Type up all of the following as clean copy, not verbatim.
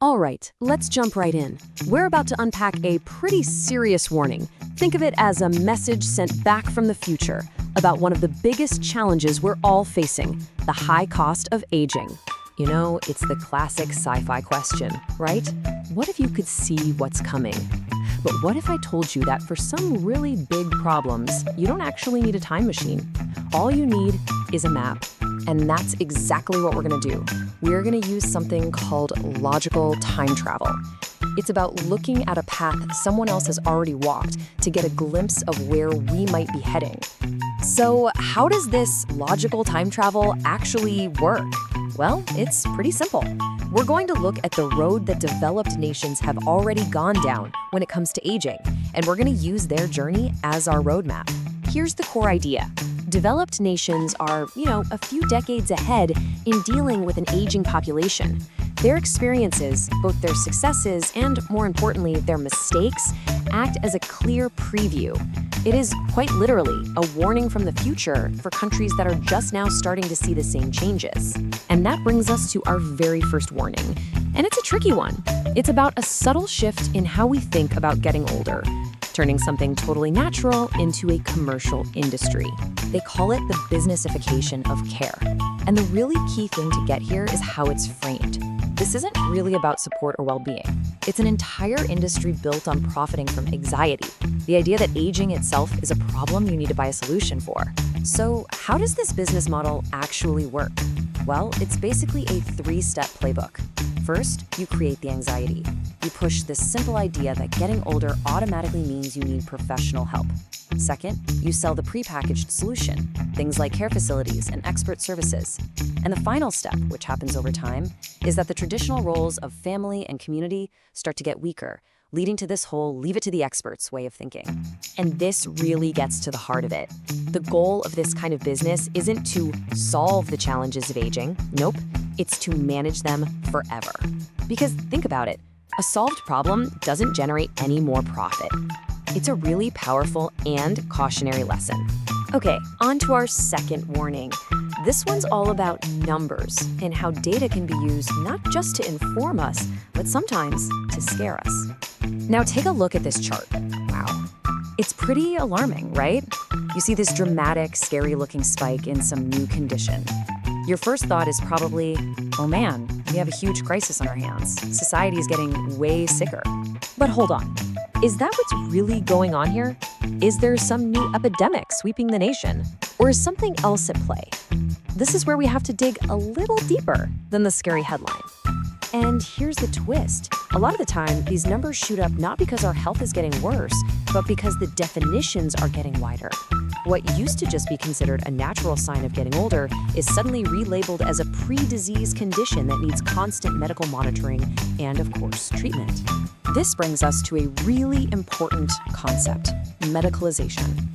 All right, let's jump right in. We're about to unpack a pretty serious warning. Think of it as a message sent back from the future about one of the biggest challenges we're all facing, the high cost of aging. You know, it's the classic sci-fi question, right? What if you could see what's coming? But what if I told you that for some really big problems, you don't actually need a time machine? All you need is a map. And that's exactly what we're going to do. We're going to use something called logical time travel. It's about looking at a path someone else has already walked to get a glimpse of where we might be heading. So how does this logical time travel actually work? Well, it's pretty simple. We're going to look at the road that developed nations have already gone down when it comes to aging, and we're going to use their journey as our roadmap. Here's the core idea. Developed nations are, a few decades ahead in dealing with an aging population. Their experiences, both their successes and, more importantly, their mistakes, act as a clear preview. It is quite literally a warning from the future for countries that are just now starting to see the same changes. And that brings us to our very first warning. And it's a tricky one. It's about a subtle shift in how we think about getting older, turning something totally natural into a commercial industry. They call it the businessification of care. And the really key thing to get here is how it's framed. This isn't really about support or well-being. It's an entire industry built on profiting from anxiety, the idea that aging itself is a problem you need to buy a solution for. So how does this business model actually work? Well, it's basically a three-step playbook. First, you create the anxiety. You push this simple idea that getting older automatically means you need professional help. Second, you sell the prepackaged solution, things like care facilities and expert services. And the final step, which happens over time, is that the traditional roles of family and community start to get weaker, leading to this whole leave it to the experts way of thinking. And this really gets to the heart of it. The goal of this kind of business isn't to solve the challenges of aging. Nope, it's to manage them forever. Because think about it, a solved problem doesn't generate any more profit. It's a really powerful and cautionary lesson. Okay, on to our second warning. This one's all about numbers and how data can be used not just to inform us, but sometimes to scare us. Now take a look at this chart. Wow. It's pretty alarming, right? You see this dramatic, scary-looking spike in some new condition. Your first thought is probably, oh man, we have a huge crisis on our hands. Society is getting way sicker. But hold on. Is that what's really going on here? Is there some new epidemic sweeping the nation? Or is something else at play? This is where we have to dig a little deeper than the scary headline. And here's the twist. A lot of the time, these numbers shoot up not because our health is getting worse, but because the definitions are getting wider. What used to just be considered a natural sign of getting older is suddenly relabeled as a pre-disease condition that needs constant medical monitoring and, of course, treatment. This brings us to a really important concept, medicalization.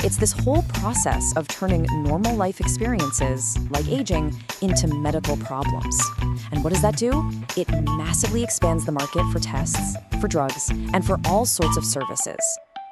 It's this whole process of turning normal life experiences, like aging, into medical problems. And what does that do? It massively expands the market for tests, for drugs, and for all sorts of services,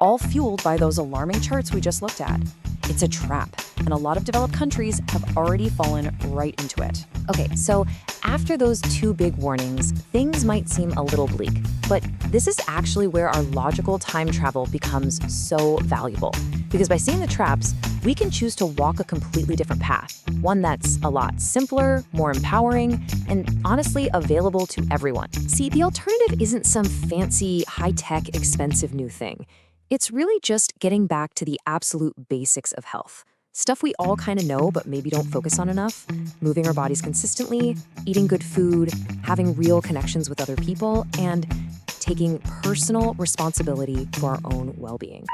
all fueled by those alarming charts we just looked at. It's a trap, and a lot of developed countries have already fallen right into it. Okay, so after those two big warnings, things might seem a little bleak, but this is actually where our logical time travel becomes so valuable. Because by seeing the traps, we can choose to walk a completely different path, one that's a lot simpler, more empowering, and honestly available to everyone. See, the alternative isn't some fancy, high-tech, expensive new thing. It's really just getting back to the absolute basics of health. Stuff we all kind of know but maybe don't focus on enough. Moving our bodies consistently, eating good food, having real connections with other people, and taking personal responsibility for our own well-being.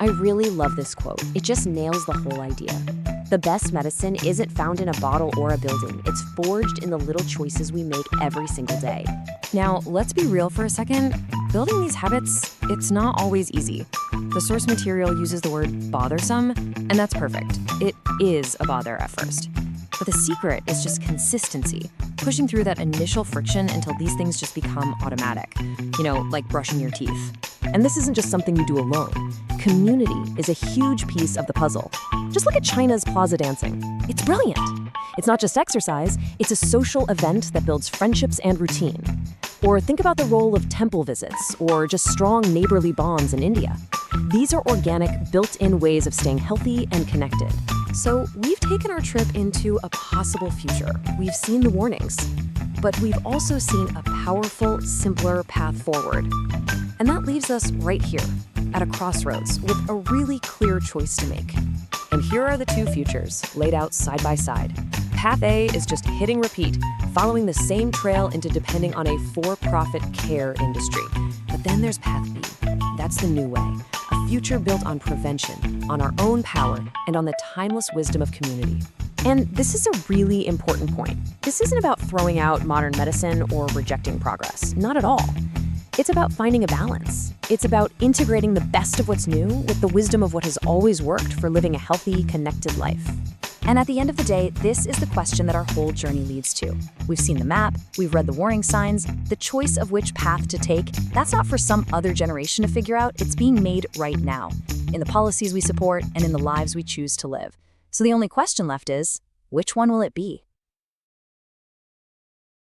I really love this quote. It just nails the whole idea. The best medicine isn't found in a bottle or a building. It's forged in the little choices we make every single day. Now, let's be real for a second. Building these habits, it's not always easy. The source material uses the word bothersome, and that's perfect. It is a bother at first. But the secret is just consistency, pushing through that initial friction until these things just become automatic, like brushing your teeth. And this isn't just something you do alone. Community is a huge piece of the puzzle. Just look at China's plaza dancing. It's brilliant. It's not just exercise, it's a social event that builds friendships and routine. Or think about the role of temple visits or just strong neighborly bonds in India. These are organic, built-in ways of staying healthy and connected. So we've taken our trip into a possible future. We've seen the warnings, but we've also seen a powerful, simpler path forward. And that leaves us right here, at a crossroads, with a really clear choice to make. And here are the two futures, laid out side by side. Path A is just hitting repeat, following the same trail into depending on a for-profit care industry. But then there's Path B. That's the new way. A future built on prevention, on our own power, and on the timeless wisdom of community. And this is a really important point. This isn't about throwing out modern medicine or rejecting progress. Not at all. It's about finding a balance. It's about integrating the best of what's new with the wisdom of what has always worked for living a healthy, connected life. And at the end of the day, this is the question that our whole journey leads to. We've seen the map, we've read the warning signs, the choice of which path to take, that's not for some other generation to figure out, it's being made right now, in the policies we support and in the lives we choose to live. So the only question left is, which one will it be?